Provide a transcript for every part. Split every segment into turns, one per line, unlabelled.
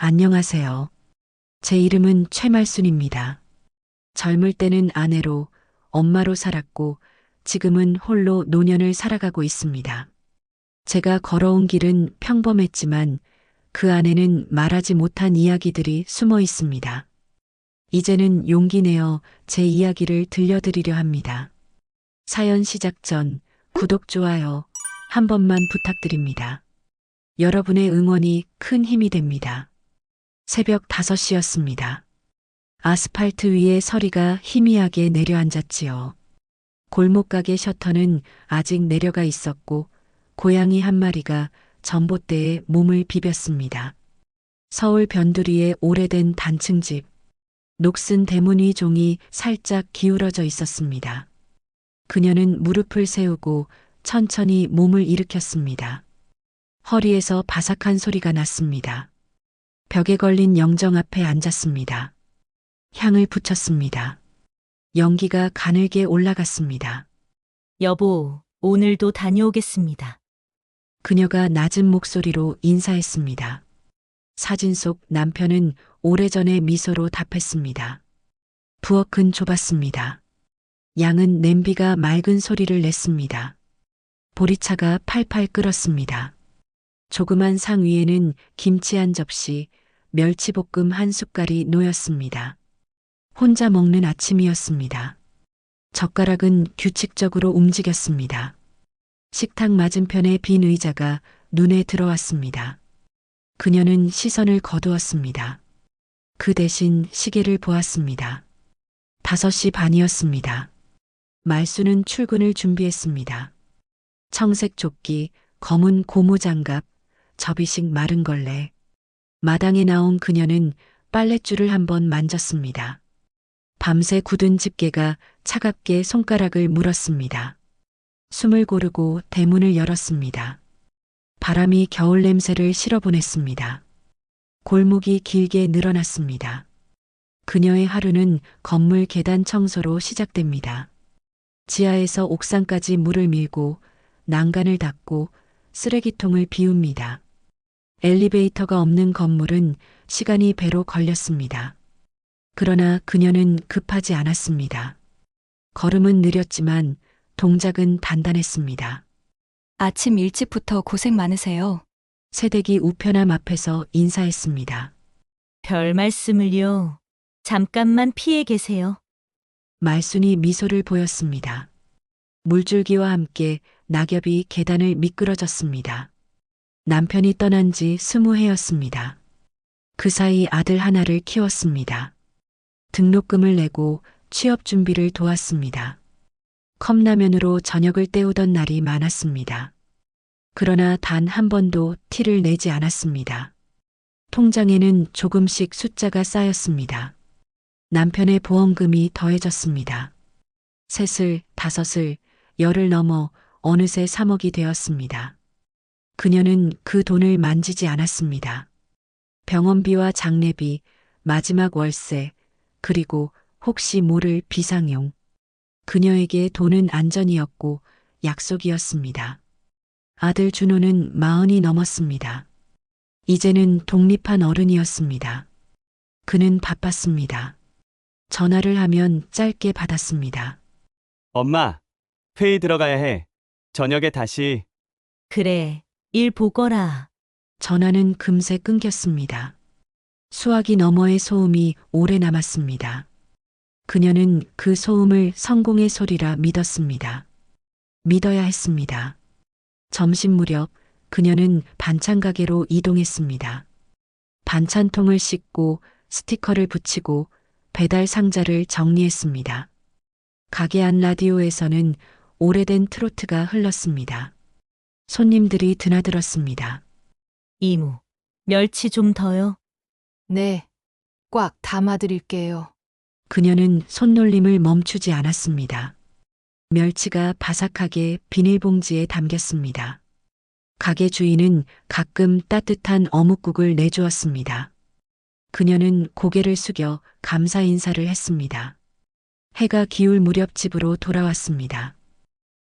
안녕하세요. 제 이름은 최말순입니다. 젊을 때는 아내로, 엄마로 살았고, 지금은 홀로 노년을 살아가고 있습니다. 제가 걸어온 길은 평범했지만 그 안에는 말하지 못한 이야기들이 숨어 있습니다. 이제는 용기 내어 제 이야기를 들려드리려 합니다. 사연 시작 전 구독, 좋아요 한 번만 부탁드립니다. 여러분의 응원이 큰 힘이 됩니다. 새벽 5시였습니다. 아스팔트 위에 서리가 희미하게 내려앉았지요. 골목가게 셔터는 아직 내려가 있었고 고양이 한 마리가 전봇대에 몸을 비볐습니다. 서울 변두리의 오래된 단층집. 녹슨 대문 위 종이 살짝 기울어져 있었습니다. 그녀는 무릎을 세우고 천천히 몸을 일으켰습니다. 허리에서 바삭한 소리가 났습니다. 벽에 걸린 영정 앞에 앉았습니다. 향을 붙였습니다. 연기가 가늘게 올라갔습니다.
여보, 오늘도 다녀오겠습니다.
그녀가 낮은 목소리로 인사했습니다. 사진 속 남편은 오래전의 미소로 답했습니다. 부엌은 좁았습니다. 양은 냄비가 맑은 소리를 냈습니다. 보리차가 팔팔 끓었습니다. 조그만 상 위에는 김치 한 접시, 멸치볶음 한 숟갈이 놓였습니다. 혼자 먹는 아침이었습니다. 젓가락은 규칙적으로 움직였습니다. 식탁 맞은편의 빈 의자가 눈에 들어왔습니다. 그녀는 시선을 거두었습니다. 그 대신 시계를 보았습니다. 5시 반이었습니다. 말수는 출근을 준비했습니다. 청색 조끼, 검은 고무장갑, 접이식 마른 걸레. 마당에 나온 그녀는 빨랫줄을 한번 만졌습니다. 밤새 굳은 집게가 차갑게 손가락을 물었습니다. 숨을 고르고 대문을 열었습니다. 바람이 겨울 냄새를 실어보냈습니다. 골목이 길게 늘어났습니다. 그녀의 하루는 건물 계단 청소로 시작됩니다. 지하에서 옥상까지 물을 밀고 난간을 닫고 쓰레기통을 비웁니다. 엘리베이터가 없는 건물은 시간이 배로 걸렸습니다. 그러나 그녀는 급하지 않았습니다. 걸음은 느렸지만 동작은 단단했습니다.
아침 일찍부터 고생 많으세요.
새댁이 우편함 앞에서 인사했습니다.
별 말씀을요. 잠깐만 피해 계세요.
말순이 미소를 보였습니다. 물줄기와 함께 낙엽이 계단을 미끄러졌습니다. 남편이 떠난 지 20해였습니다. 그 사이 아들 하나를 키웠습니다. 등록금을 내고 취업 준비를 도왔습니다. 컵라면으로 저녁을 때우던 날이 많았습니다. 그러나 단 한 번도 티를 내지 않았습니다. 통장에는 조금씩 숫자가 쌓였습니다. 남편의 보험금이 더해졌습니다. 셋을, 다섯을, 열을 넘어 어느새 3억이 되었습니다. 그녀는 그 돈을 만지지 않았습니다. 병원비와 장례비, 마지막 월세, 그리고 혹시 모를 비상용. 그녀에게 돈은 안전이었고 약속이었습니다. 아들 준호는 40이 넘었습니다. 이제는 독립한 어른이었습니다. 그는 바빴습니다. 전화를 하면 짧게 받았습니다.
엄마, 회의 들어가야 해. 저녁에 다시.
그래, 일 보거라.
전화는 금세 끊겼습니다. 수화기 너머의 소음이 오래 남았습니다. 그녀는 그 소음을 성공의 소리라 믿었습니다. 믿어야 했습니다. 점심 무렵 그녀는 반찬 가게로 이동했습니다. 반찬통을 씻고 스티커를 붙이고 배달 상자를 정리했습니다. 가게 안 라디오에서는 오래된 트로트가 흘렀습니다. 손님들이 드나들었습니다.
이모, 멸치 좀 더요.
네, 꽉 담아드릴게요.
그녀는 손놀림을 멈추지 않았습니다. 멸치가 바삭하게 비닐봉지에 담겼습니다. 가게 주인은 가끔 따뜻한 어묵국을 내주었습니다. 그녀는 고개를 숙여 감사 인사를 했습니다. 해가 기울 무렵 집으로 돌아왔습니다.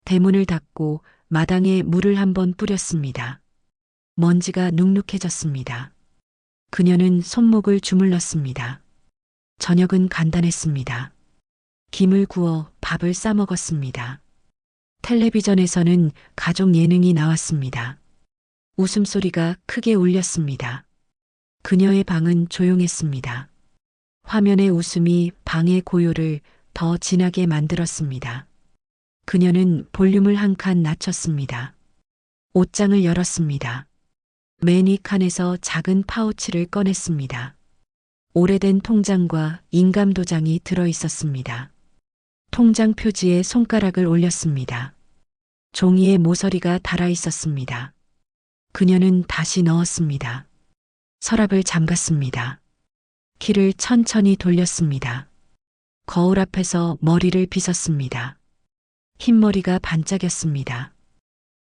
대문을 닫고 마당에 물을 한번 뿌렸습니다. 먼지가 눅눅해졌습니다. 그녀는 손목을 주물렀습니다. 저녁은 간단했습니다. 김을 구워 밥을 싸 먹었습니다. 텔레비전에서는 가족 예능이 나왔습니다. 웃음소리가 크게 울렸습니다. 그녀의 방은 조용했습니다. 화면의 웃음이 방의 고요를 더 진하게 만들었습니다. 그녀는 볼륨을 한 칸 낮췄습니다. 옷장을 열었습니다. 맨 위 칸에서 작은 파우치를 꺼냈습니다. 오래된 통장과 인감 도장이 들어 있었습니다. 통장 표지에 손가락을 올렸습니다. 종이에 모서리가 달아 있었습니다. 그녀는 다시 넣었습니다. 서랍을 잠갔습니다. 키를 천천히 돌렸습니다. 거울 앞에서 머리를 빗었습니다. 흰머리가 반짝였습니다.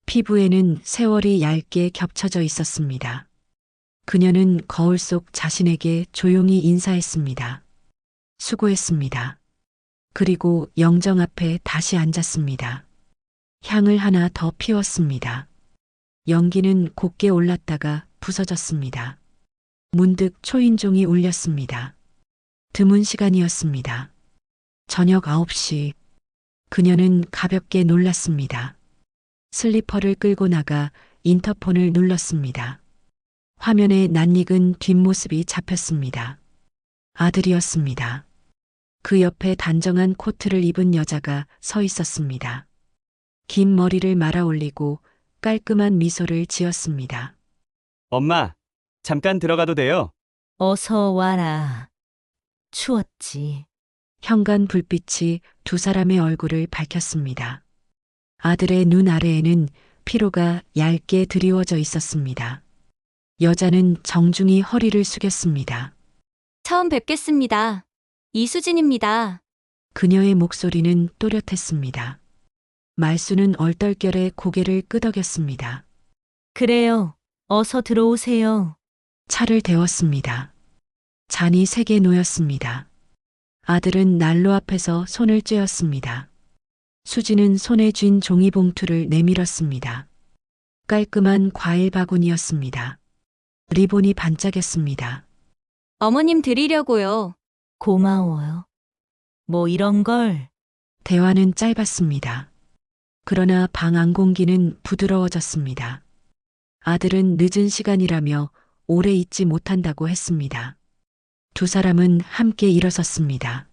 피부에는 세월이 얇게 겹쳐져 있었습니다. 그녀는 거울 속 자신에게 조용히 인사했습니다. 수고했습니다. 그리고 영정 앞에 다시 앉았습니다. 향을 하나 더 피웠습니다. 연기는 곱게 올랐다가 부서졌습니다. 문득 초인종이 울렸습니다. 드문 시간이었습니다. 저녁 9시. 그녀는 가볍게 놀랐습니다. 슬리퍼를 끌고 나가 인터폰을 눌렀습니다. 화면에 낯익은 뒷모습이 잡혔습니다. 아들이었습니다. 그 옆에 단정한 코트를 입은 여자가 서 있었습니다. 긴 머리를 말아 올리고 깔끔한 미소를 지었습니다.
엄마, 잠깐 들어가도 돼요?
어서 와라. 추웠지.
현관 불빛이 두 사람의 얼굴을 밝혔습니다. 아들의 눈 아래에는 피로가 얇게 드리워져 있었습니다. 여자는 정중히 허리를 숙였습니다.
처음 뵙겠습니다. 이수진입니다.
그녀의 목소리는 또렷했습니다. 말수는 얼떨결에 고개를 끄덕였습니다.
그래요. 어서 들어오세요.
차를 데웠습니다. 잔이 3개 놓였습니다. 아들은 난로 앞에서 손을 쬐었습니다. 수지는 손에 쥔 종이봉투를 내밀었습니다. 깔끔한 과일 바구니였습니다. 리본이 반짝였습니다.
어머님 드리려고요.
고마워요. 뭐 이런 걸.
대화는 짧았습니다. 그러나 방 안 공기는 부드러워졌습니다. 아들은 늦은 시간이라며 오래 있지 못한다고 했습니다. 두 사람은 함께 일어섰습니다.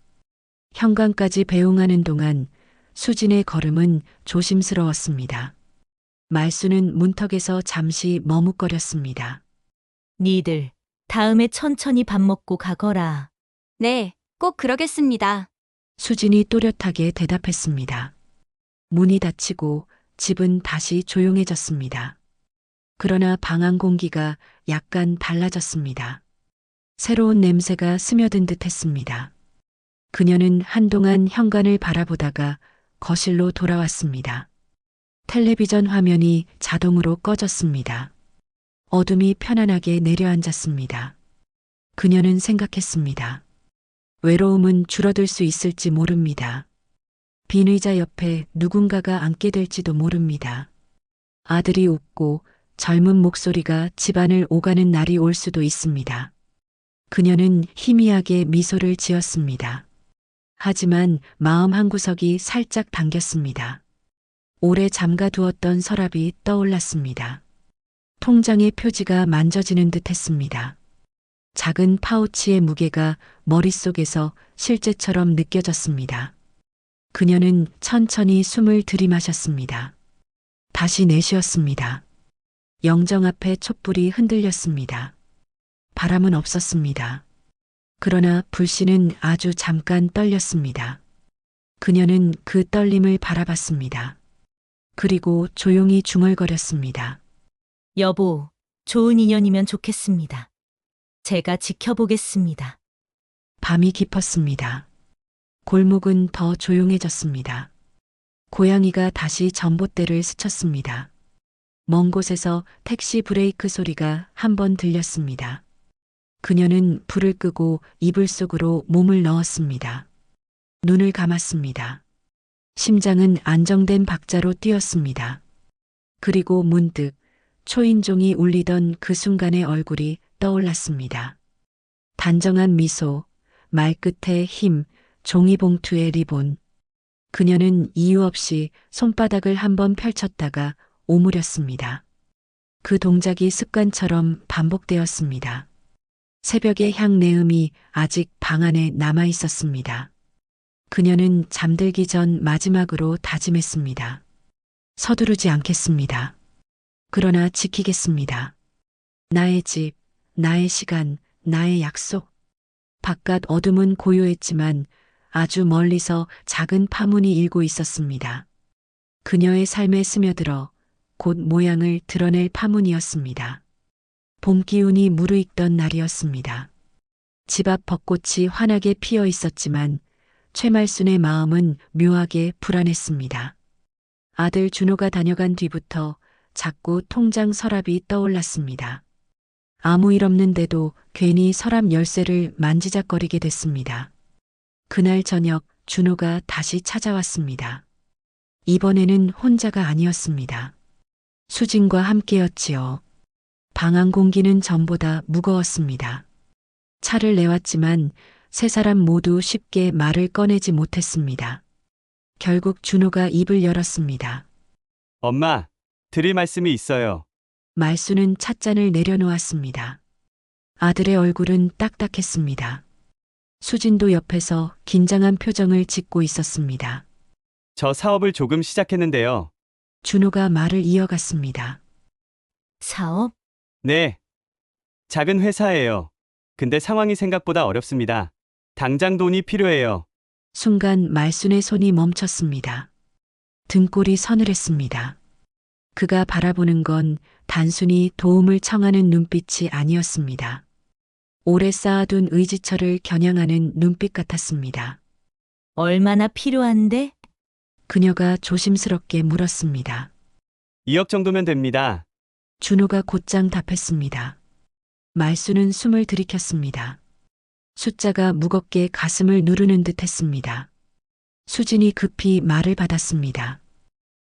현관까지 배웅하는 동안 수진의 걸음은 조심스러웠습니다. 말수는 문턱에서 잠시 머뭇거렸습니다.
니들 다음에 천천히 밥 먹고 가거라.
네, 꼭 그러겠습니다.
수진이 또렷하게 대답했습니다. 문이 닫히고 집은 다시 조용해졌습니다. 그러나 방 안 공기가 약간 달라졌습니다. 새로운 냄새가 스며든 듯 했습니다. 그녀는 한동안 현관을 바라보다가 거실로 돌아왔습니다. 텔레비전 화면이 자동으로 꺼졌습니다. 어둠이 편안하게 내려앉았습니다. 그녀는 생각했습니다. 외로움은 줄어들 수 있을지 모릅니다. 빈 의자 옆에 누군가가 앉게 될지도 모릅니다. 아들이 웃고 젊은 목소리가 집안을 오가는 날이 올 수도 있습니다. 그녀는 희미하게 미소를 지었습니다. 하지만 마음 한구석이 살짝 당겼습니다. 오래 잠가두었던 서랍이 떠올랐습니다. 통장의 표지가 만져지는 듯 했습니다. 작은 파우치의 무게가 머릿속에서 실제처럼 느껴졌습니다. 그녀는 천천히 숨을 들이마셨습니다. 다시 내쉬었습니다. 영정 앞에 촛불이 흔들렸습니다. 바람은 없었습니다. 그러나 불씨는 아주 잠깐 떨렸습니다. 그녀는 그 떨림을 바라봤습니다. 그리고 조용히 중얼거렸습니다.
여보, 좋은 인연이면 좋겠습니다. 제가 지켜보겠습니다.
밤이 깊었습니다. 골목은 더 조용해졌습니다. 고양이가 다시 전봇대를 스쳤습니다. 먼 곳에서 택시 브레이크 소리가 한 번 들렸습니다. 그녀는 불을 끄고 이불 속으로 몸을 넣었습니다. 눈을 감았습니다. 심장은 안정된 박자로 뛰었습니다. 그리고 문득 초인종이 울리던 그 순간의 얼굴이 떠올랐습니다. 단정한 미소, 말끝에 힘, 종이봉투에 리본. 그녀는 이유 없이 손바닥을 한번 펼쳤다가 오므렸습니다. 그 동작이 습관처럼 반복되었습니다. 새벽의 향내음이 아직 방 안에 남아 있었습니다. 그녀는 잠들기 전 마지막으로 다짐했습니다. 서두르지 않겠습니다. 그러나 지키겠습니다. 나의 집, 나의 시간, 나의 약속. 바깥 어둠은 고요했지만 아주 멀리서 작은 파문이 일고 있었습니다. 그녀의 삶에 스며들어 곧 모양을 드러낼 파문이었습니다. 봄 기운이 무르익던 날이었습니다. 집 앞 벚꽃이 환하게 피어 있었지만 최말순의 마음은 묘하게 불안했습니다. 아들 준호가 다녀간 뒤부터 자꾸 통장 서랍이 떠올랐습니다. 아무 일 없는데도 괜히 서랍 열쇠를 만지작거리게 됐습니다. 그날 저녁 준호가 다시 찾아왔습니다. 이번에는 혼자가 아니었습니다. 수진과 함께였지요. 방 안 공기는 전보다 무거웠습니다. 차를 내왔지만 세 사람 모두 쉽게 말을 꺼내지 못했습니다. 결국 준호가 입을 열었습니다.
엄마, 드릴 말씀이 있어요.
말수는 찻잔을 내려놓았습니다. 아들의 얼굴은 딱딱했습니다. 수진도 옆에서 긴장한 표정을 짓고 있었습니다.
저 사업을 조금 시작했는데요.
준호가 말을 이어갔습니다.
사업?
네. 작은 회사예요. 근데 상황이 생각보다 어렵습니다. 당장 돈이 필요해요.
순간 말순의 손이 멈췄습니다. 등골이 서늘했습니다. 그가 바라보는 건 단순히 도움을 청하는 눈빛이 아니었습니다. 오래 쌓아둔 의지처를 겨냥하는 눈빛 같았습니다.
얼마나 필요한데?
그녀가 조심스럽게 물었습니다.
2억 정도면 됩니다.
준호가 곧장 답했습니다. 말수는 숨을 들이켰습니다. 숫자가 무겁게 가슴을 누르는 듯 했습니다. 수진이 급히 말을 받았습니다.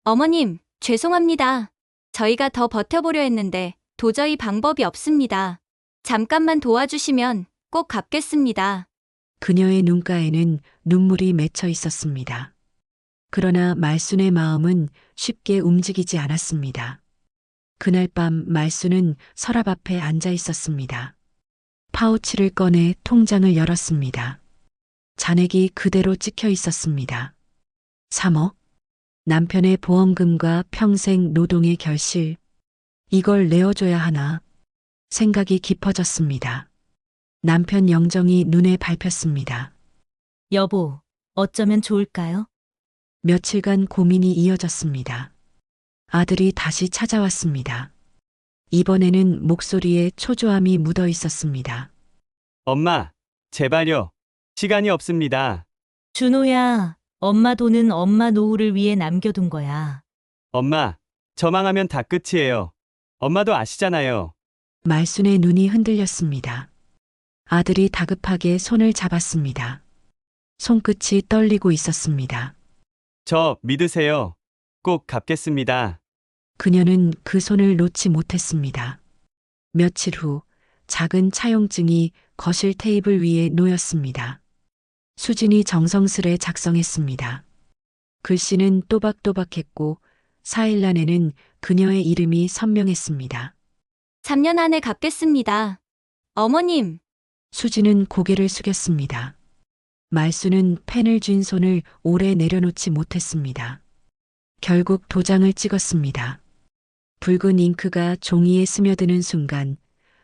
어머님, 죄송합니다. 저희가 더 버텨보려 했는데 도저히 방법이 없습니다. 잠깐만 도와주시면 꼭 갚겠습니다.
그녀의 눈가에는 눈물이 맺혀 있었습니다. 그러나 말순의 마음은 쉽게 움직이지 않았습니다. 그날 밤 말순은 서랍 앞에 앉아 있었습니다. 파우치를 꺼내 통장을 열었습니다. 잔액이 그대로 찍혀 있었습니다. 3억? 남편의 보험금과 평생 노동의 결실. 이걸 내어줘야 하나? 생각이 깊어졌습니다. 남편 영정이 눈에 밟혔습니다.
여보, 어쩌면 좋을까요?
며칠간 고민이 이어졌습니다. 아들이 다시 찾아왔습니다. 이번에는 목소리에 초조함이 묻어 있었습니다.
엄마, 제발요. 시간이 없습니다.
준호야, 엄마 돈은 엄마 노후를 위해 남겨둔 거야.
엄마, 저 망하면 다 끝이에요. 엄마도 아시잖아요.
말순의 눈이 흔들렸습니다. 아들이 다급하게 손을 잡았습니다. 손끝이 떨리고 있었습니다.
저 믿으세요. 꼭 갚겠습니다.
그녀는 그 손을 놓지 못했습니다. 며칠 후 작은 차용증이 거실 테이블 위에 놓였습니다. 수진이 정성스레 작성했습니다. 글씨는 또박또박했고 사일란에는 그녀의 이름이 선명했습니다.
3년 안에 갚겠습니다. 어머님,
수진은 고개를 숙였습니다. 말수는 펜을 쥔 손을 오래 내려놓지 못했습니다. 결국 도장을 찍었습니다. 붉은 잉크가 종이에 스며드는 순간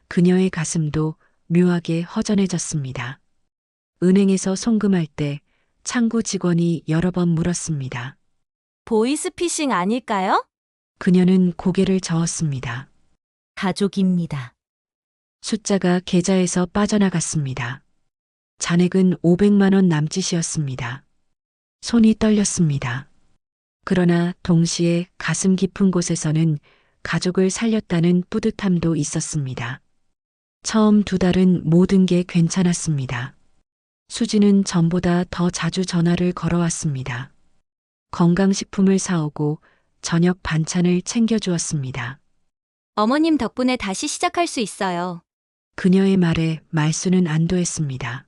그녀의 가슴도 묘하게 허전해졌습니다. 은행에서 송금할 때 창구 직원이 여러 번 물었습니다.
보이스피싱 아닐까요?
그녀는 고개를 저었습니다.
가족입니다.
숫자가 계좌에서 빠져나갔습니다. 잔액은 500만 원 남짓이었습니다. 손이 떨렸습니다. 그러나 동시에 가슴 깊은 곳에서는 가족을 살렸다는 뿌듯함도 있었습니다. 처음 2달은 모든 게 괜찮았습니다. 수지는 전보다 더 자주 전화를 걸어왔습니다. 건강식품을 사오고 저녁 반찬을 챙겨주었습니다.
어머님 덕분에 다시 시작할 수 있어요.
그녀의 말에 말수는 안도했습니다.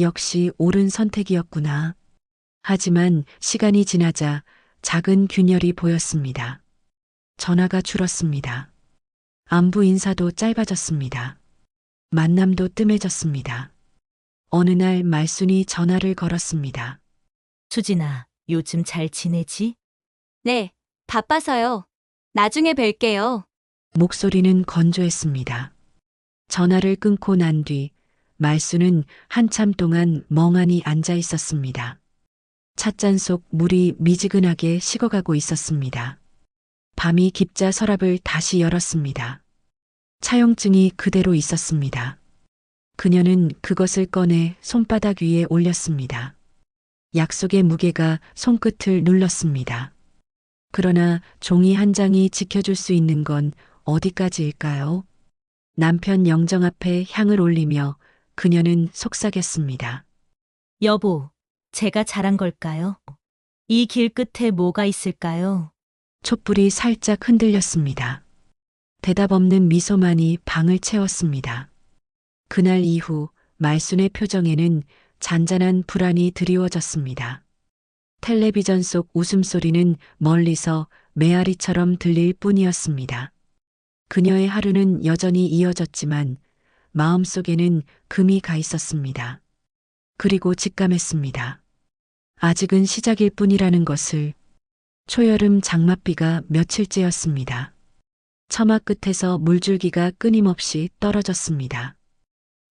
역시 옳은 선택이었구나. 하지만 시간이 지나자 작은 균열이 보였습니다. 전화가 줄었습니다. 안부 인사도 짧아졌습니다. 만남도 뜸해졌습니다. 어느 날 말순이 전화를 걸었습니다.
수진아, 요즘 잘 지내지?
네, 바빠서요. 나중에 뵐게요.
목소리는 건조했습니다. 전화를 끊고 난 뒤 말수는 한참 동안 멍하니 앉아 있었습니다. 찻잔 속 물이 미지근하게 식어가고 있었습니다. 밤이 깊자 서랍을 다시 열었습니다. 차용증이 그대로 있었습니다. 그녀는 그것을 꺼내 손바닥 위에 올렸습니다. 약속의 무게가 손끝을 눌렀습니다. 그러나 종이 한 장이 지켜줄 수 있는 건 어디까지일까요? 남편 영정 앞에 향을 올리며 그녀는 속삭였습니다.
여보, 제가 잘한 걸까요? 이 길 끝에 뭐가 있을까요?
촛불이 살짝 흔들렸습니다. 대답 없는 미소만이 방을 채웠습니다. 그날 이후 말순의 표정에는 잔잔한 불안이 드리워졌습니다. 텔레비전 속 웃음소리는 멀리서 메아리처럼 들릴 뿐이었습니다. 그녀의 하루는 여전히 이어졌지만 마음속에는 금이 가 있었습니다. 그리고 직감했습니다. 아직은 시작일 뿐이라는 것을. 초여름 장맛비가 며칠째였습니다. 처마 끝에서 물줄기가 끊임없이 떨어졌습니다.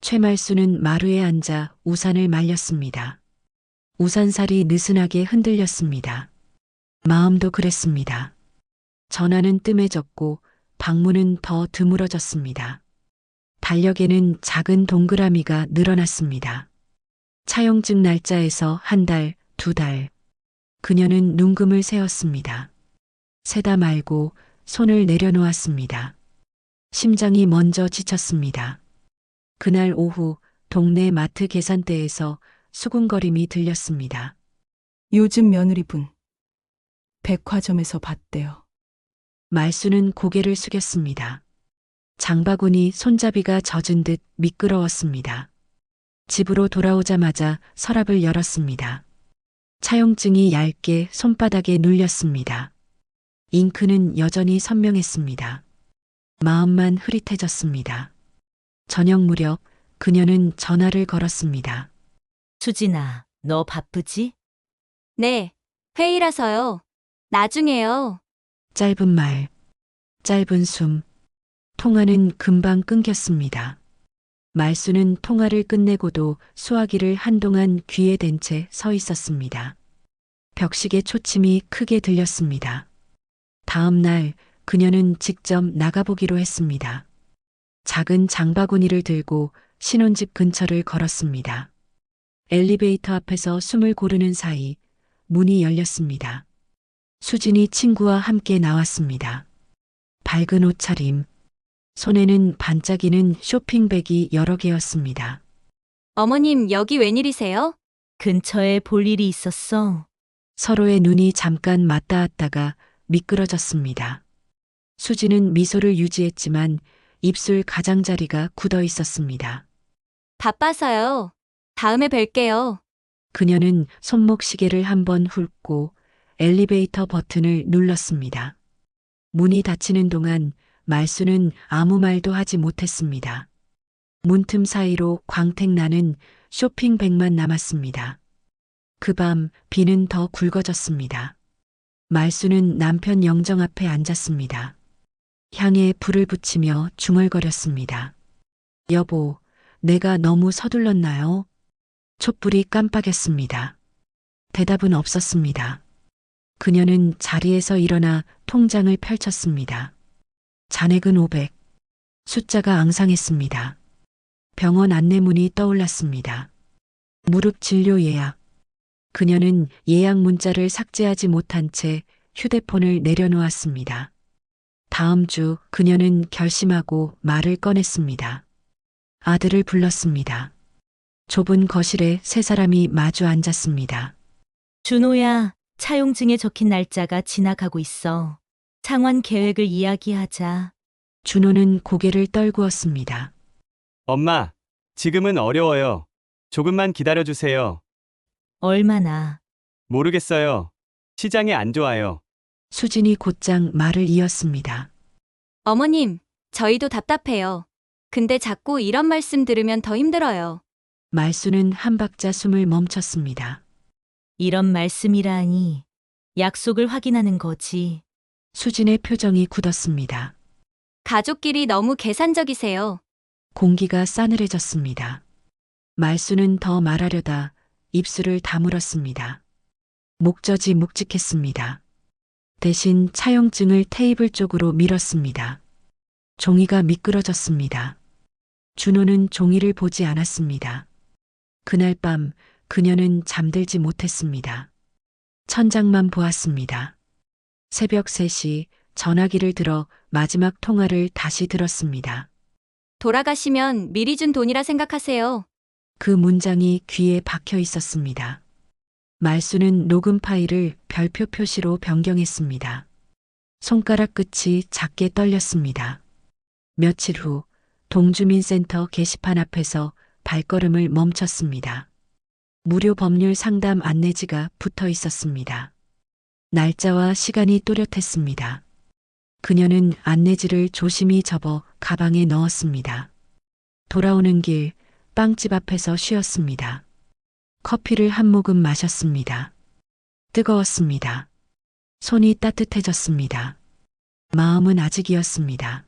최말수는 마루에 앉아 우산을 말렸습니다. 우산살이 느슨하게 흔들렸습니다. 마음도 그랬습니다. 전화는 뜸해졌고 방문은 더 드물어졌습니다. 달력에는 작은 동그라미가 늘어났습니다. 차용증 날짜에서 한 달, 두 달. 그녀는 눈금을 세었습니다. 세다 말고 손을 내려놓았습니다. 심장이 먼저 지쳤습니다. 그날 오후 동네 마트 계산대에서 수군거림이 들렸습니다.
요즘 며느리분 백화점에서 봤대요.
말수는 고개를 숙였습니다. 장바구니 손잡이가 젖은 듯 미끄러웠습니다. 집으로 돌아오자마자 서랍을 열었습니다. 차용증이 얇게 손바닥에 눌렸습니다. 잉크는 여전히 선명했습니다. 마음만 흐릿해졌습니다. 저녁 무렵 그녀는 전화를 걸었습니다.
수진아, 너 바쁘지?
네, 회의라서요. 나중에요.
짧은 말, 짧은 숨. 통화는 금방 끊겼습니다. 말수는 통화를 끝내고도 수화기를 한동안 귀에 댄 채 서 있었습니다. 벽식의 초침이 크게 들렸습니다. 다음 날 그녀는 직접 나가보기로 했습니다. 작은 장바구니를 들고 신혼집 근처를 걸었습니다. 엘리베이터 앞에서 숨을 고르는 사이 문이 열렸습니다. 수진이 친구와 함께 나왔습니다. 밝은 옷차림, 손에는 반짝이는 쇼핑백이 여러 개였습니다.
어머님, 여기 웬일이세요?
근처에 볼 일이 있었어.
서로의 눈이 잠깐 맞닿았다가 미끄러졌습니다. 수지는 미소를 유지했지만 입술 가장자리가 굳어 있었습니다.
바빠서요. 다음에 뵐게요.
그녀는 손목 시계를 한번 훑고 엘리베이터 버튼을 눌렀습니다. 문이 닫히는 동안 말수는 아무 말도 하지 못했습니다. 문틈 사이로 광택나는 쇼핑백만 남았습니다. 그 밤 비는 더 굵어졌습니다. 말수는 남편 영정 앞에 앉았습니다. 향에 불을 붙이며 중얼거렸습니다. 여보, 내가 너무 서둘렀나요? 촛불이 깜빡였습니다. 대답은 없었습니다. 그녀는 자리에서 일어나 통장을 펼쳤습니다. 잔액은 500. 숫자가 앙상했습니다. 병원 안내문이 떠올랐습니다. 무릎 진료 예약. 그녀는 예약 문자를 삭제하지 못한 채 휴대폰을 내려놓았습니다. 다음 주 그녀는 결심하고 말을 꺼냈습니다. 아들을 불렀습니다. 좁은 거실에 세 사람이 마주 앉았습니다.
준호야, 차용증에 적힌 날짜가 지나가고 있어. 창원 계획을 이야기하자.
준호는 고개를 떨구었습니다.
엄마, 지금은 어려워요. 조금만 기다려주세요.
얼마나?
모르겠어요. 시장이 안 좋아요.
수진이 곧장 말을 이었습니다.
어머님, 저희도 답답해요. 근데 자꾸 이런 말씀 들으면 더 힘들어요.
말수는 한 박자 숨을 멈췄습니다.
이런 말씀이라니. 약속을 확인하는 거지.
수진의 표정이 굳었습니다.
가족끼리 너무 계산적이세요.
공기가 싸늘해졌습니다. 말수는 더 말하려다 입술을 다물었습니다. 목젖이 묵직했습니다. 대신 차용증을 테이블 쪽으로 밀었습니다. 종이가 미끄러졌습니다. 준호는 종이를 보지 않았습니다. 그날 밤 그녀는 잠들지 못했습니다. 천장만 보았습니다. 새벽 3시 전화기를 들어 마지막 통화를 다시 들었습니다.
돌아가시면 미리 준 돈이라 생각하세요.
그 문장이 귀에 박혀 있었습니다. 말수는 녹음 파일을 별표 표시로 변경했습니다. 손가락 끝이 작게 떨렸습니다. 며칠 후 동주민센터 게시판 앞에서 발걸음을 멈췄습니다. 무료 법률 상담 안내지가 붙어 있었습니다. 날짜와 시간이 또렷했습니다. 그녀는 안내지를 조심히 접어 가방에 넣었습니다. 돌아오는 길 빵집 앞에서 쉬었습니다. 커피를 한 모금 마셨습니다. 뜨거웠습니다. 손이 따뜻해졌습니다. 마음은 아직이었습니다.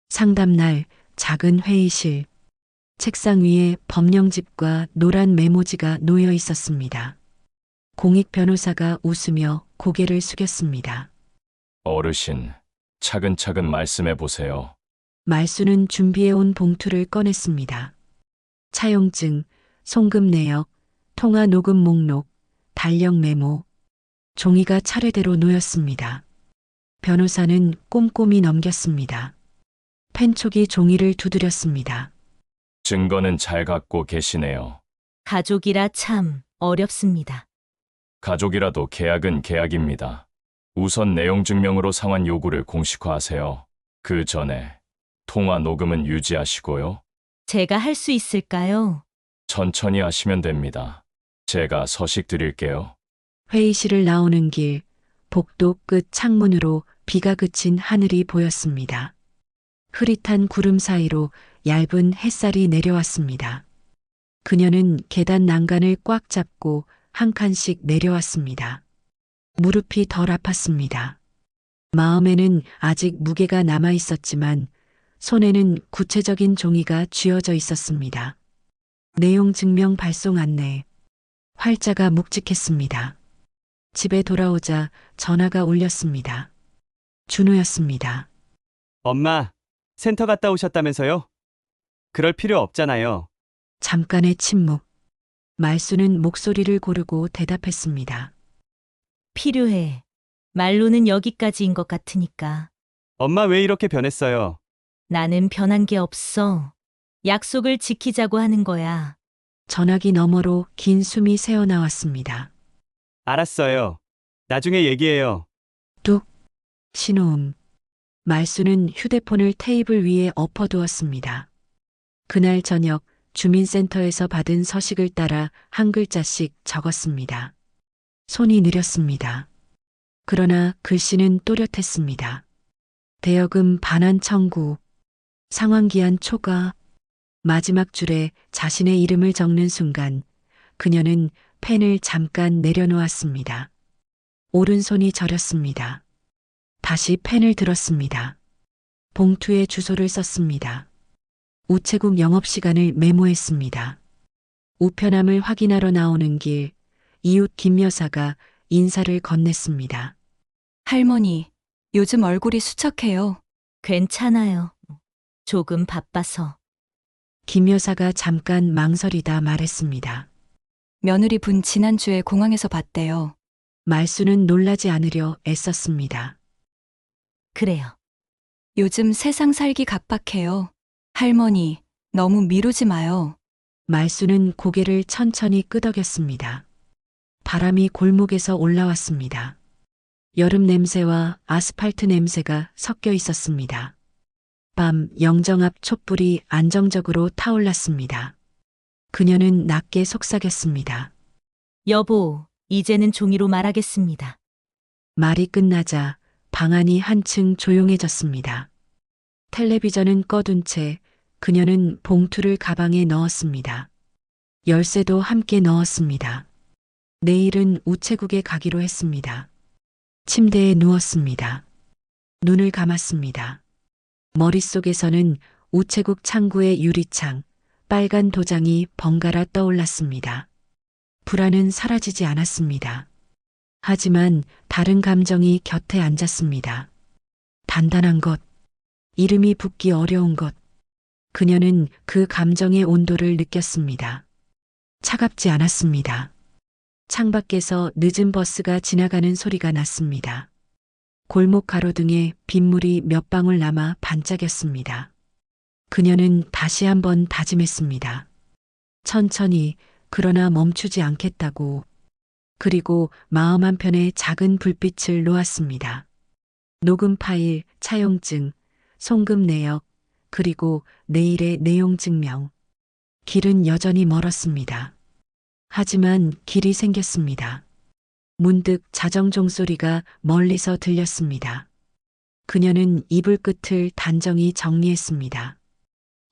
상담날 작은 회의실, 책상 위에 법령집과 노란 메모지가 놓여 있었습니다. 공익 변호사가 웃으며 고개를 숙였습니다.
어르신, 차근차근 말씀해 보세요.
말수는 준비해온 봉투를 꺼냈습니다. 차용증, 송금 내역, 통화 녹음 목록, 달력 메모, 종이가 차례대로 놓였습니다. 변호사는 꼼꼼히 넘겼습니다. 펜촉이 종이를 두드렸습니다.
증거는 잘 갖고 계시네요.
가족이라 참 어렵습니다.
가족이라도 계약은 계약입니다. 우선 내용 증명으로 상환 요구를 공식화하세요. 그 전에 통화 녹음은 유지하시고요.
제가 할 수 있을까요?
천천히 하시면 됩니다. 제가 서식 드릴게요.
회의실을 나오는 길, 복도 끝 창문으로 비가 그친 하늘이 보였습니다. 흐릿한 구름 사이로 얇은 햇살이 내려왔습니다. 그녀는 계단 난간을 꽉 잡고 한 칸씩 내려왔습니다. 무릎이 덜 아팠습니다. 마음에는 아직 무게가 남아 있었지만 손에는 구체적인 종이가 쥐어져 있었습니다. 내용 증명 발송 안내. 활자가 묵직했습니다. 집에 돌아오자 전화가 울렸습니다. 준호였습니다.
엄마, 센터 갔다 오셨다면서요? 그럴 필요 없잖아요.
잠깐의 침묵. 말수는 목소리를 고르고 대답했습니다.
필요해. 말로는 여기까지인 것 같으니까.
엄마 왜 이렇게 변했어요?
나는 변한 게 없어. 약속을 지키자고 하는 거야.
전화기 너머로 긴 숨이 새어나왔습니다.
알았어요. 나중에 얘기해요.
뚝. 신호음. 말수는 휴대폰을 테이블 위에 엎어두었습니다. 그날 저녁 주민센터에서 받은 서식을 따라 한 글자씩 적었습니다. 손이 느렸습니다. 그러나 글씨는 또렷했습니다. 대여금 반환 청구, 상환기한 초과. 마지막 줄에 자신의 이름을 적는 순간 그녀는 펜을 잠깐 내려놓았습니다. 오른손이 저렸습니다. 다시 펜을 들었습니다. 봉투에 주소를 썼습니다. 우체국 영업시간을 메모했습니다. 우편함을 확인하러 나오는 길, 이웃 김 여사가 인사를 건넸습니다.
할머니, 요즘 얼굴이 수척해요.
괜찮아요. 조금 바빠서.
김 여사가 잠깐 망설이다 말했습니다.
며느리 분 지난주에 공항에서 봤대요.
말수는 놀라지 않으려 애썼습니다.
그래요.
요즘 세상 살기 각박해요. 할머니, 너무 미루지 마요.
말수는 고개를 천천히 끄덕였습니다. 바람이 골목에서 올라왔습니다. 여름 냄새와 아스팔트 냄새가 섞여 있었습니다. 밤 영정 앞 촛불이 안정적으로 타올랐습니다. 그녀는 낮게 속삭였습니다.
여보, 이제는 종이로 말하겠습니다.
말이 끝나자 방 안이 한층 조용해졌습니다. 텔레비전은 꺼둔 채 그녀는 봉투를 가방에 넣었습니다. 열쇠도 함께 넣었습니다. 내일은 우체국에 가기로 했습니다. 침대에 누웠습니다. 눈을 감았습니다. 머릿속에서는 우체국 창구의 유리창, 빨간 도장이 번갈아 떠올랐습니다. 불안은 사라지지 않았습니다. 하지만 다른 감정이 곁에 앉았습니다. 단단한 것, 이름이 붙기 어려운 것. 그녀는 그 감정의 온도를 느꼈습니다. 차갑지 않았습니다. 창밖에서 늦은 버스가 지나가는 소리가 났습니다. 골목 가로등에 빗물이 몇 방울 남아 반짝였습니다. 그녀는 다시 한번 다짐했습니다. 천천히, 그러나 멈추지 않겠다고. 그리고 마음 한편에 작은 불빛을 놓았습니다. 녹음 파일, 차용증, 송금 내역, 그리고 내일의 내용 증명. 길은 여전히 멀었습니다. 하지만 길이 생겼습니다. 문득 자정 종소리가 멀리서 들렸습니다. 그녀는 이불 끝을 단정히 정리했습니다.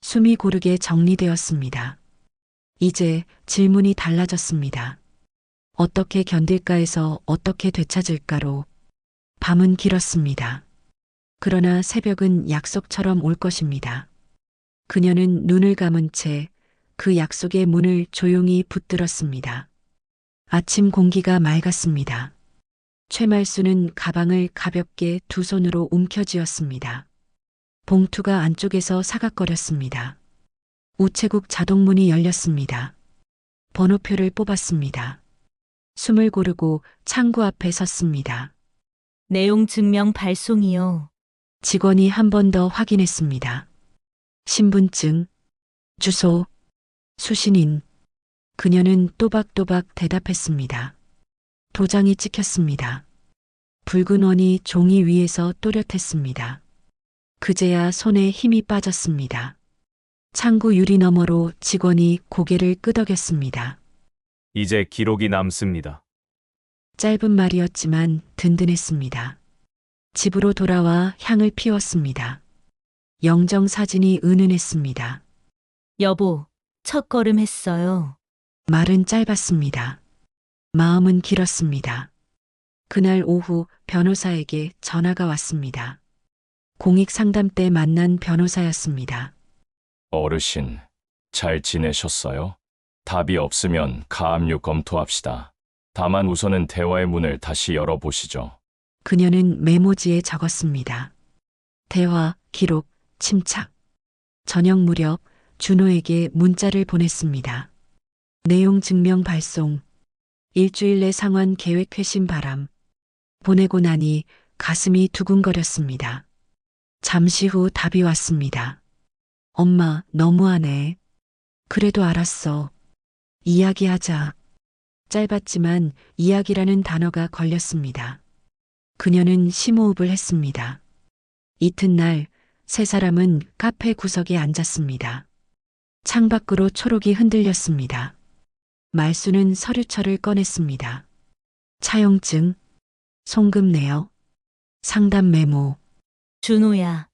숨이 고르게 정리되었습니다. 이제 질문이 달라졌습니다. 어떻게 견딜까에서 어떻게 되찾을까로. 밤은 길었습니다. 그러나 새벽은 약속처럼 올 것입니다. 그녀는 눈을 감은 채 그 약속의 문을 조용히 붙들었습니다. 아침 공기가 맑았습니다. 최말수는 가방을 가볍게 두 손으로 움켜쥐었습니다. 봉투가 안쪽에서 사각거렸습니다. 우체국 자동문이 열렸습니다. 번호표를 뽑았습니다. 숨을 고르고 창구 앞에 섰습니다.
내용 증명 발송이요.
직원이 한 번 더 확인했습니다. 신분증, 주소, 수신인. 그녀는 또박또박 대답했습니다. 도장이 찍혔습니다. 붉은 원이 종이 위에서 또렷했습니다. 그제야 손에 힘이 빠졌습니다. 창구 유리 너머로 직원이 고개를 끄덕였습니다.
이제 기록이 남습니다.
짧은 말이었지만 든든했습니다. 집으로 돌아와 향을 피웠습니다. 영정 사진이 은은했습니다.
여보, 첫 걸음 했어요.
말은 짧았습니다. 마음은 길었습니다. 그날 오후 변호사에게 전화가 왔습니다. 공익 상담 때 만난 변호사였습니다.
어르신, 잘 지내셨어요? 답이 없으면 가압류 검토합시다. 다만 우선은 대화의 문을 다시 열어보시죠.
그녀는 메모지에 적었습니다. 대화, 기록, 침착. 저녁 무렵 준호에게 문자를 보냈습니다. 내용 증명 발송. 일주일 내 상환 계획 회신 바람. 보내고 나니 가슴이 두근거렸습니다. 잠시 후 답이 왔습니다. 엄마, 너무하네. 그래도 알았어. 이야기하자. 짧았지만 이야기라는 단어가 걸렸습니다. 그녀는 심호흡을 했습니다. 이튿날 세 사람은 카페 구석에 앉았습니다. 창밖으로 초록이 흔들렸습니다. 말수는 서류철을 꺼냈습니다. 차용증, 송금 내역, 상담 메모.
준호야,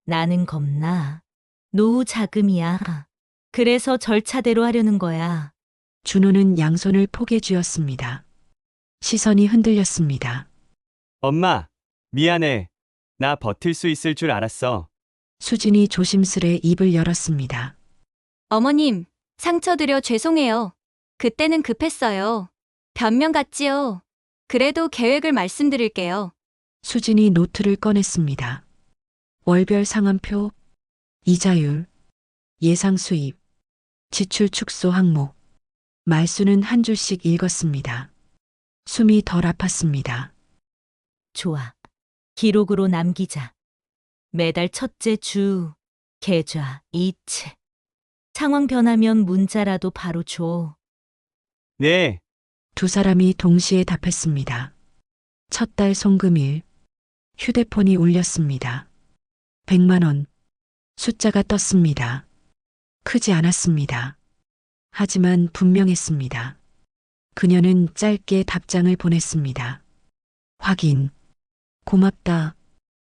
나는 겁나. 노후 자금이야. 그래서 절차대로 하려는 거야.
준호는 양손을 포개 쥐었습니다. 시선이 흔들렸습니다.
엄마, 미안해. 나 버틸 수 있을 줄 알았어.
수진이 조심스레 입을 열었습니다.
어머님, 상처드려 죄송해요. 그때는 급했어요. 변명 같지요. 그래도 계획을 말씀드릴게요.
수진이 노트를 꺼냈습니다. 월별 상환표, 이자율, 예상 수입, 지출 축소 항목. 말수는 한 줄씩 읽었습니다. 숨이 덜 아팠습니다.
좋아. 기록으로 남기자. 매달 첫째 주, 계좌, 이체. 상황 변하면 문자라도 바로 줘.
네,
두 사람이 동시에 답했습니다. 첫 달 송금일. 휴대폰이 울렸습니다. 100만 원. 숫자가 떴습니다. 크지 않았습니다. 하지만 분명했습니다. 그녀는 짧게 답장을 보냈습니다. 확인. 고맙다.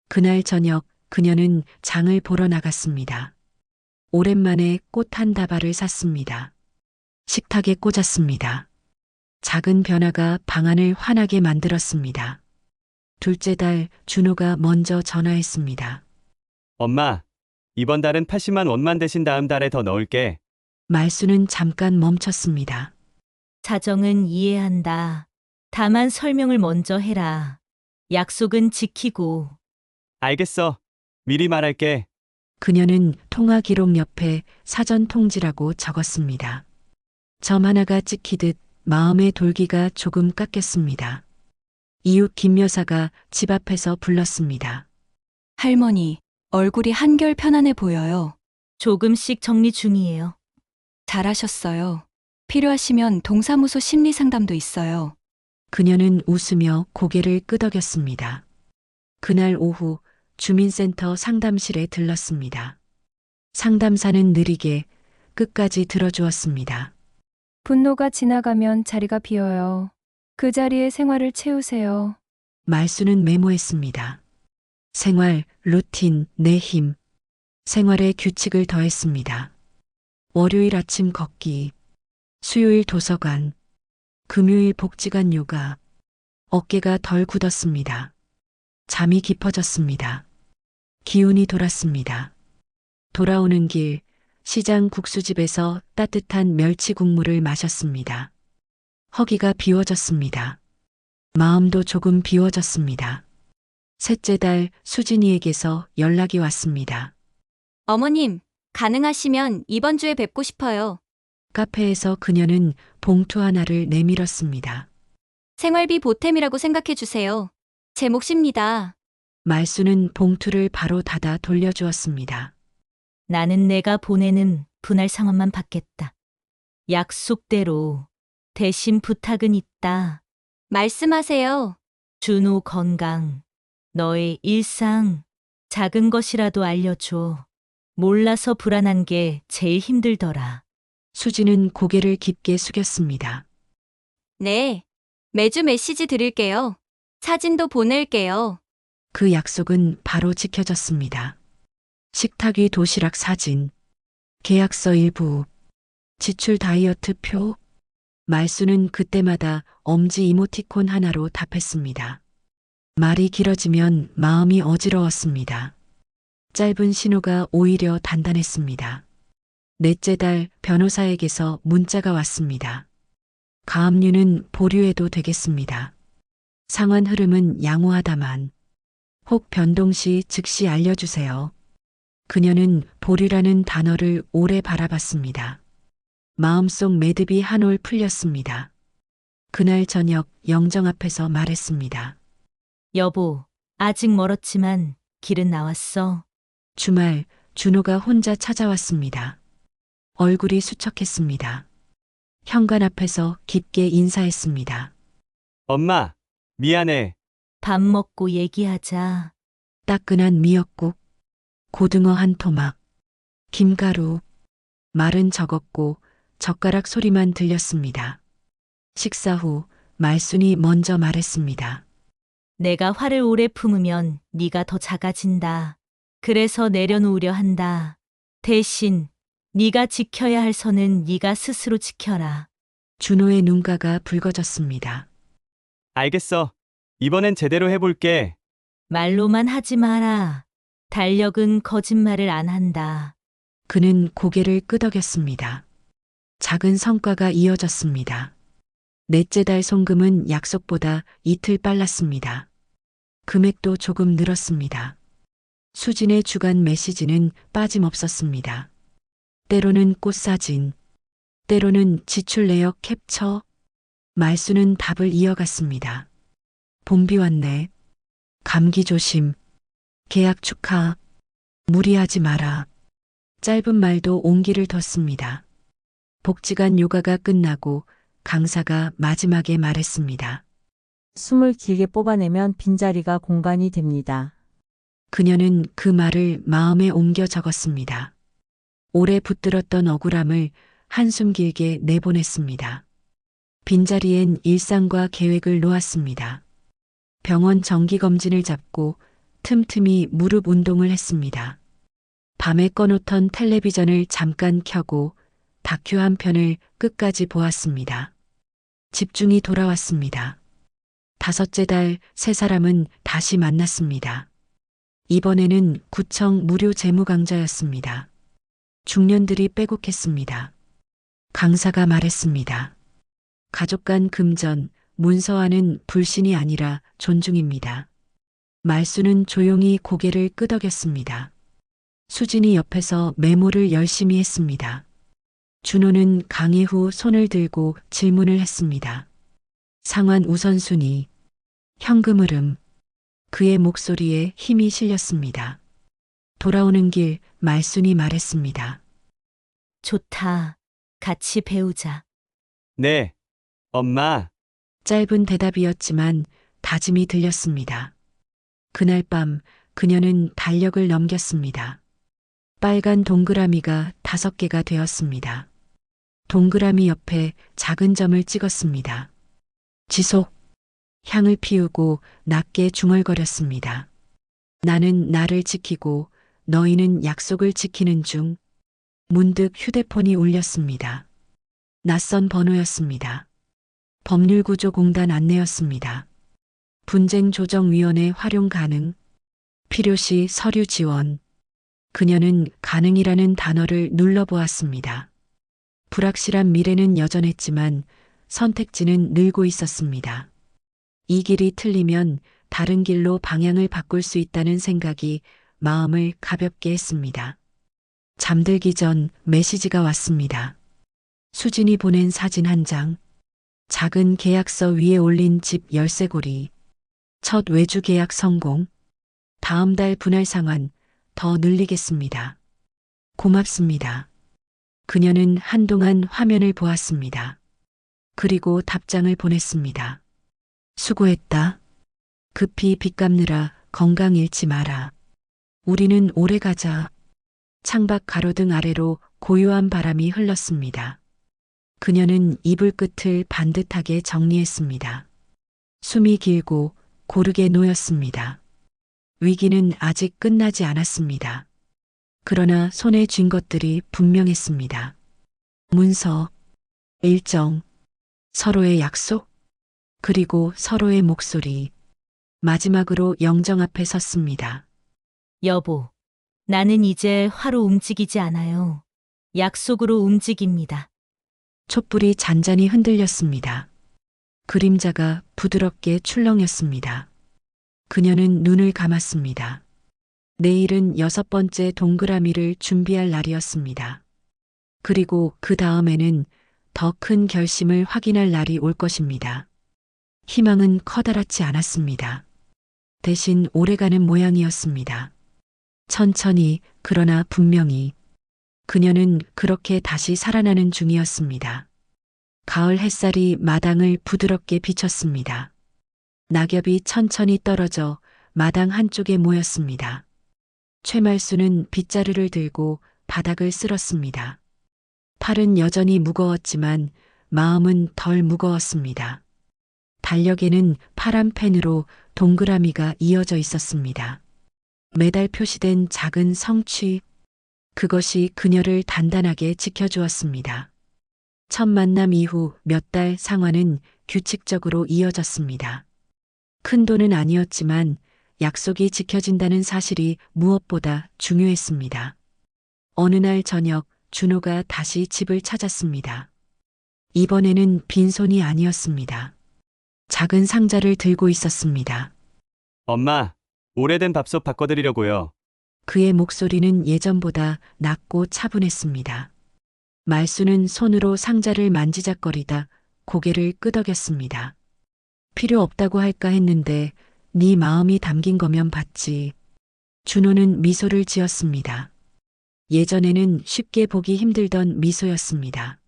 그날 저녁 그녀는 장을 보러 나갔습니다. 오랜만에 꽃 한 다발을 샀습니다. 식탁에 꽂았습니다. 작은 변화가 방안을 환하게 만들었습니다. 둘째 달 준호가 먼저 전화했습니다.
엄마, 이번 달은 80만 원만 대신 다음 달에 더 넣을게.
말수는 잠깐 멈췄습니다.
사정은 이해한다. 다만 설명을 먼저 해라. 약속은 지키고.
알겠어. 미리 말할게.
그녀는 통화 기록 옆에 사전 통지라고 적었습니다. 점 하나가 찍히듯 마음의 돌기가 조금 깎였습니다. 이웃 김 여사가 집 앞에서 불렀습니다.
할머니, 얼굴이 한결 편안해 보여요.
조금씩 정리 중이에요.
잘하셨어요. 필요하시면 동사무소 심리 상담도 있어요.
그녀는 웃으며 고개를 끄덕였습니다. 그날 오후 주민센터 상담실에 들렀습니다. 상담사는 느리게 끝까지 들어주었습니다.
분노가 지나가면 자리가 비어요. 그 자리에 생활을 채우세요.
말수는 메모했습니다. 생활, 루틴, 내 힘. 생활에 규칙을 더했습니다. 월요일 아침 걷기, 수요일 도서관, 금요일 복지관 요가. 어깨가 덜 굳었습니다. 잠이 깊어졌습니다. 기운이 돌았습니다. 돌아오는 길, 시장 국수집에서 따뜻한 멸치 국물을 마셨습니다. 허기가 비워졌습니다. 마음도 조금 비워졌습니다. 셋째 달 수진이에게서 연락이 왔습니다.
어머님, 가능하시면 이번 주에 뵙고 싶어요.
카페에서 그녀는 봉투 하나를 내밀었습니다.
생활비 보탬이라고 생각해 주세요. 제 몫입니다.
말수는 봉투를 바로 닫아 돌려주었습니다.
나는 내가 보내는 분할 상환만 받겠다. 약속대로. 대신 부탁은 있다.
말씀하세요.
준호 건강. 너의 일상. 작은 것이라도 알려줘. 몰라서 불안한 게 제일 힘들더라.
수지는 고개를 깊게 숙였습니다.
네. 매주 메시지 드릴게요. 사진도 보낼게요.
그 약속은 바로 지켜졌습니다. 식탁 위 도시락 사진, 계약서 일부, 지출 다이어트 표. 말수는 그때마다 엄지 이모티콘 하나로 답했습니다. 말이 길어지면 마음이 어지러웠습니다. 짧은 신호가 오히려 단단했습니다. 넷째 달 변호사에게서 문자가 왔습니다. 가압류는 보류해도 되겠습니다. 상환 흐름은 양호하다만 혹 변동 시 즉시 알려주세요. 그녀는 보류라는 단어를 오래 바라봤습니다. 마음속 매듭이 한 올 풀렸습니다. 그날 저녁 영정 앞에서 말했습니다.
여보, 아직 멀었지만 길은 나왔어.
주말 준호가 혼자 찾아왔습니다. 얼굴이 수척했습니다. 현관 앞에서 깊게 인사했습니다.
엄마, 미안해.
밥 먹고 얘기하자.
따끈한 미역국, 고등어 한 토막, 김가루. 말은 적었고 젓가락 소리만 들렸습니다. 식사 후 말순이 먼저 말했습니다.
내가 화를 오래 품으면 네가 더 작아진다. 그래서 내려놓으려 한다. 대신 네가 지켜야 할 선은 네가 스스로 지켜라.
준호의 눈가가 붉어졌습니다.
알겠어. 이번엔 제대로 해볼게.
말로만 하지 마라. 달력은 거짓말을 안 한다.
그는 고개를 끄덕였습니다. 작은 성과가 이어졌습니다. 넷째 달 송금은 약속보다 이틀 빨랐습니다. 금액도 조금 늘었습니다. 수진의 주간 메시지는 빠짐없었습니다. 때로는 꽃사진, 때로는 지출 내역 캡처. 말수는 답을 이어갔습니다. 봄비 왔네. 감기 조심. 계약 축하. 무리하지 마라. 짧은 말도 온기를 뒀습니다. 복지관 요가가 끝나고 강사가 마지막에 말했습니다.
숨을 길게 뽑아내면 빈자리가 공간이 됩니다.
그녀는 그 말을 마음에 옮겨 적었습니다. 오래 붙들었던 억울함을 한숨 길게 내보냈습니다. 빈자리엔 일상과 계획을 놓았습니다. 병원 정기검진을 잡고 틈틈이 무릎 운동을 했습니다. 밤에 꺼놓던 텔레비전을 잠깐 켜고 다큐 한 편을 끝까지 보았습니다. 집중이 돌아왔습니다. 5째 달 세 사람은 다시 만났습니다. 이번에는 구청 무료 재무강좌였습니다. 중년들이 빼곡했습니다. 강사가 말했습니다. 가족 간 금전, 문서와는 불신이 아니라 존중입니다. 말수는 조용히 고개를 끄덕였습니다. 수진이 옆에서 메모를 열심히 했습니다. 준호는 강의 후 손을 들고 질문을 했습니다. 상환 우선순위, 현금 흐름, 그의 목소리에 힘이 실렸습니다. 돌아오는 길 말순이 말했습니다.
좋다. 같이 배우자.
네. 엄마,
짧은 대답이었지만 다짐이 들렸습니다. 그날 밤 그녀는 달력을 넘겼습니다. 빨간 동그라미가 5개가 되었습니다. 동그라미 옆에 작은 점을 찍었습니다. 지속. 향을 피우고 낮게 중얼거렸습니다. 나는 나를 지키고 너희는 약속을 지키는 중. 문득 휴대폰이 울렸습니다. 낯선 번호였습니다. 법률구조공단 안내였습니다. 분쟁조정위원회 활용 가능. 필요시 서류 지원. 그녀는 가능이라는 단어를 눌러보았습니다. 불확실한 미래는 여전했지만 선택지는 늘고 있었습니다. 이 길이 틀리면 다른 길로 방향을 바꿀 수 있다는 생각이 마음을 가볍게 했습니다. 잠들기 전 메시지가 왔습니다. 수진이 보낸 사진 한 장, 작은 계약서 위에 올린 집 열쇠고리, 첫 외주 계약 성공, 다음 달 분할 상환 더 늘리겠습니다. 고맙습니다. 그녀는 한동안 화면을 보았습니다. 그리고 답장을 보냈습니다. 수고했다. 급히 빚 갚느라 건강 잃지 마라. 우리는 오래 가자. 창밖 가로등 아래로 고요한 바람이 흘렀습니다. 그녀는 이불 끝을 반듯하게 정리했습니다. 숨이 길고 고르게 놓였습니다. 위기는 아직 끝나지 않았습니다. 그러나 손에 쥔 것들이 분명했습니다. 문서, 일정, 서로의 약속, 그리고 서로의 목소리. 마지막으로 영정 앞에 섰습니다.
여보, 나는 이제 화로 움직이지 않아요. 약속으로 움직입니다.
촛불이 잔잔히 흔들렸습니다. 그림자가 부드럽게 출렁였습니다. 그녀는 눈을 감았습니다. 내일은 6번째 동그라미를 준비할 날이었습니다. 그리고 그 다음에는 더 큰 결심을 확인할 날이 올 것입니다. 희망은 커다랗지 않았습니다. 대신 오래가는 모양이었습니다. 천천히, 그러나 분명히. 그녀는 그렇게 다시 살아나는 중이었습니다. 가을 햇살이 마당을 부드럽게 비쳤습니다. 낙엽이 천천히 떨어져 마당 한쪽에 모였습니다. 최말수는 빗자루를 들고 바닥을 쓸었습니다. 팔은 여전히 무거웠지만 마음은 덜 무거웠습니다. 달력에는 파란 펜으로 동그라미가 이어져 있었습니다. 매달 표시된 작은 성취. 그것이 그녀를 단단하게 지켜주었습니다. 첫 만남 이후 몇 달 상환은 규칙적으로 이어졌습니다. 큰 돈은 아니었지만 약속이 지켜진다는 사실이 무엇보다 중요했습니다. 어느 날 저녁 준호가 다시 집을 찾았습니다. 이번에는 빈손이 아니었습니다. 작은 상자를 들고 있었습니다.
엄마, 오래된 밥솥 바꿔드리려고요.
그의 목소리는 예전보다 낮고 차분했습니다. 말수는 손으로 상자를 만지작거리다 고개를 끄덕였습니다. 필요 없다고 할까 했는데 네 마음이 담긴 거면 받지. 준호는 미소를 지었습니다. 예전에는 쉽게 보기 힘들던 미소였습니다.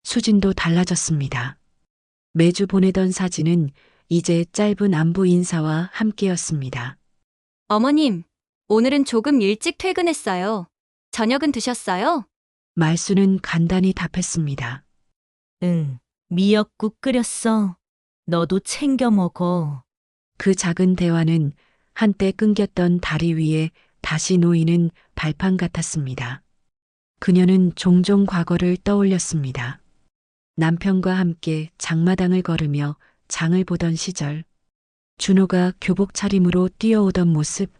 수진도 달라졌습니다. 매주 보내던 사진은 이제 짧은 안부 인사와 함께였습니다.
어머님, 오늘은 조금 일찍 퇴근했어요. 저녁은 드셨어요?
말수는 간단히 답했습니다.
응, 미역국 끓였어. 너도 챙겨 먹어.
그 작은 대화는 한때 끊겼던 다리 위에 다시 놓이는 발판 같았습니다. 그녀는 종종 과거를 떠올렸습니다. 남편과 함께 장마당을 걸으며 장을 보던 시절, 준호가 교복 차림으로 뛰어오던 모습,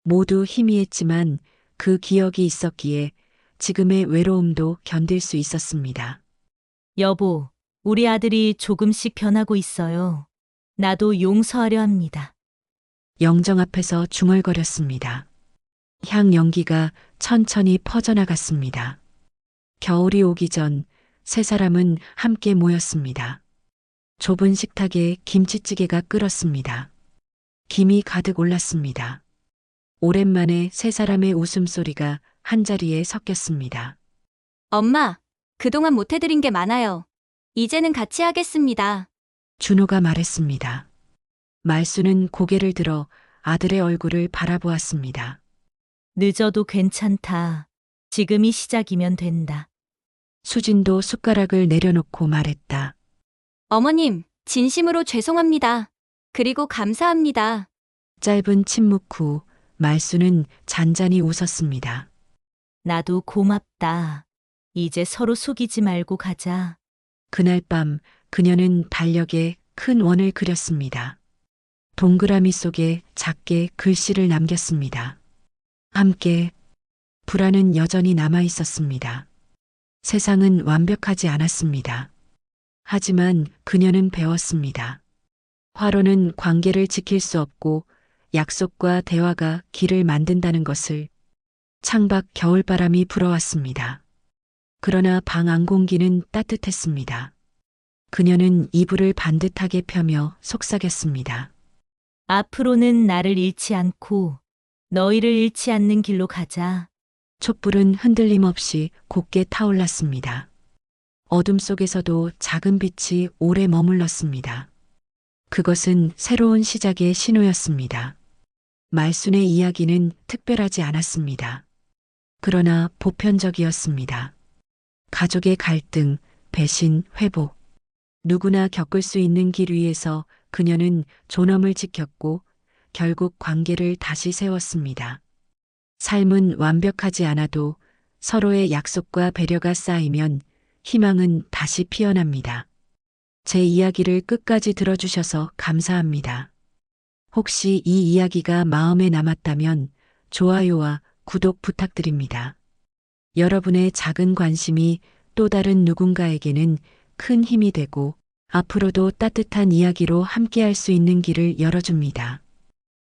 모두 희미했지만 그 기억이 있었기에 지금의 외로움도 견딜 수 있었습니다.
여보, 우리 아들이 조금씩 변하고 있어요. 나도 용서하려 합니다.
영정 앞에서 중얼거렸습니다. 향 연기가 천천히 퍼져나갔습니다. 겨울이 오기 전 세 사람은 함께 모였습니다. 좁은 식탁에 김치찌개가 끓었습니다. 김이 가득 올랐습니다. 오랜만에 세 사람의 웃음소리가 한자리에 섞였습니다.
엄마, 그동안 못 해드린 게 많아요. 이제는 같이 하겠습니다.
준호가 말했습니다. 말수는 고개를 들어 아들의 얼굴을 바라보았습니다.
늦어도 괜찮다. 지금이 시작이면 된다.
수진도 숟가락을 내려놓고 말했다.
어머님, 진심으로 죄송합니다. 그리고 감사합니다.
짧은 침묵 후 말수는 잔잔히 웃었습니다.
나도 고맙다. 이제 서로 속이지 말고 가자.
그날 밤 그녀는 달력에 큰 원을 그렸습니다. 동그라미 속에 작게 글씨를 남겼습니다. 함께 불안은 여전히 남아 있었습니다. 세상은 완벽하지 않았습니다. 하지만 그녀는 배웠습니다. 화로는 관계를 지킬 수 없고 약속과 대화가 길을 만든다는 것을. 창밖 겨울바람이 불어왔습니다. 그러나 방 안 공기는 따뜻했습니다. 그녀는 이불을 반듯하게 펴며 속삭였습니다.
앞으로는 나를 잃지 않고 너희를 잃지 않는 길로 가자.
촛불은 흔들림 없이 곱게 타올랐습니다. 어둠 속에서도 작은 빛이 오래 머물렀습니다. 그것은 새로운 시작의 신호였습니다. 말순의 이야기는 특별하지 않았습니다. 그러나 보편적이었습니다. 가족의 갈등, 배신, 회복. 누구나 겪을 수 있는 길 위에서 그녀는 존엄을 지켰고 결국 관계를 다시 세웠습니다. 삶은 완벽하지 않아도 서로의 약속과 배려가 쌓이면 희망은 다시 피어납니다. 제 이야기를 끝까지 들어주셔서 감사합니다. 혹시 이 이야기가 마음에 남았다면 좋아요와 구독 부탁드립니다. 여러분의 작은 관심이 또 다른 누군가에게는 큰 힘이 되고 앞으로도 따뜻한 이야기로 함께할 수 있는 길을 열어줍니다.